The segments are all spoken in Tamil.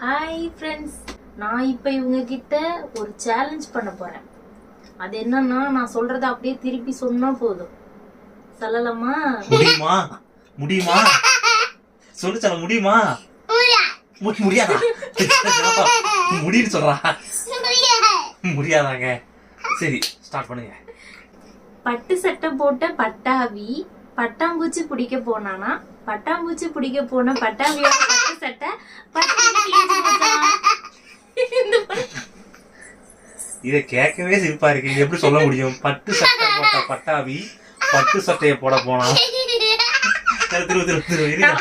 ஹாய் ஃப்ரெண்ட்ஸ், நான் இப்போ இவங்க கிட்ட ஒரு சேலஞ்ச் பண்ண போறேன். அது என்னன்னா, நான் சொல்றத அப்படியே திருப்பி சொன்னா போதும். சொல்லலாமா? முடியுமா? முடியுமா? சொல்லு சொல்ல முடியுமா? முடியாதா? முடியுன்னு சொல்றா. முடியாதாங்க. சரி, ஸ்டார்ட் பண்ணுங்க. பட்டு சட்டை போட்ட பட்டாவி பட்டாம்பூச்சி பிடிக்க போனானா, பட்டாம்பூச்சி பிடிக்க போன பட்டாவியோட பட்டு சட்டை பட்டுன்னு கிழிஞ்சு போச்சாம். இத கேட்கவே சிரிப்பா இருக்கு. இது எப்படி சொல்ல முடியும்? பட்டு சட்டை போட்ட பட்டாவி பட்டு சட்டையை போட போனா.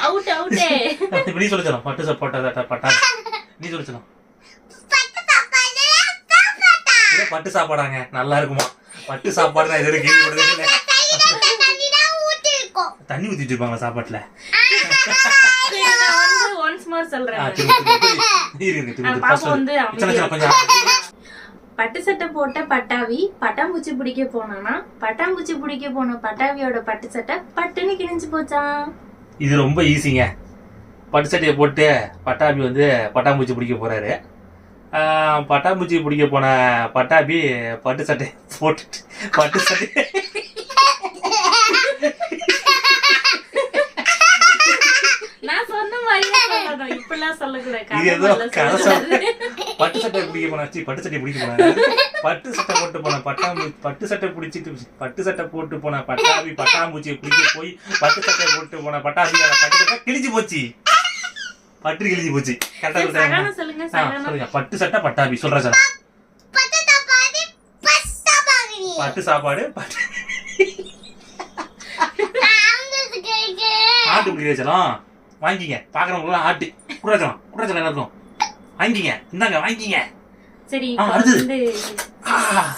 Out out. நீ சொல்ல சொல்லலாம். பட்டு சட்டை போட்ட பட்டாவி நீ சொல்ல சொல்லலாம். பட்டு சாப்பாடாங்க, நல்லா இருக்குமா? பட்டு சாப்பாடு நான் இது கேள்விப்பட்டதே இல்லை. தண்ணி ஊத்தி வச்சிருப்பாங்க சாப்பாட்டுல. பட்டு சட்டை போட்ட பட்டாவி பட்டாம்பூச்சி பிடிக்க போனானா, பட்டாம்பூச்சி பிடிக்க போன பட்டாவியோட பட்டு சட்டை பட்டுன்னு கிழிஞ்சு போச்சான். இது ரொம்ப ஈஸிங்க. பட்டு சட்டையை போட்டு பட்டாபி வந்து பட்டாம்பூச்சி பிடிக்க போறாரு. பட்டாம்பூச்சி பிடிக்க போன பட்டாபி பட்டு சட்டை போட்டுட்டு பட்டு சட்டை நான் சொன்ன மாதிரியே சொல்லணும். இப்பெல்லாம் சொல்லக்கூடாது. இது ஏதோ பட்டு சட்டை பிடிக்க போனாச்சு. பட்டு சட்டை பிடிக்க போனாரு. பட்டு சட்டை போட்டு போன பட்டு சட்டை பிடிச்சிட்டு பட்டு சட்டை போட்டு போன பட்டாபி பட்டாம்பூச்சியை பிடிக்க போய் பட்டு சட்டை போட்டு போன பட்டாபி பட்டு சட்டை கிழிஞ்சு போச்சு. பட்டு கிழிஞ்சு போச்சு. கரெக்டா சொல்லுங்க. பட்டு சட்டை பட்டாபி சொல்ற சார். பட்டு சாப்பாடு ஆட்டு பிடிக்கலாம். வாங்கிங்க. பாக்குறவங்க ஆட்டு குடுக்கலாம். குடுக்கலாம் எல்லாருக்கும் வாங்கிங்க. இந்தாங்க வாங்கிங்க. சரி,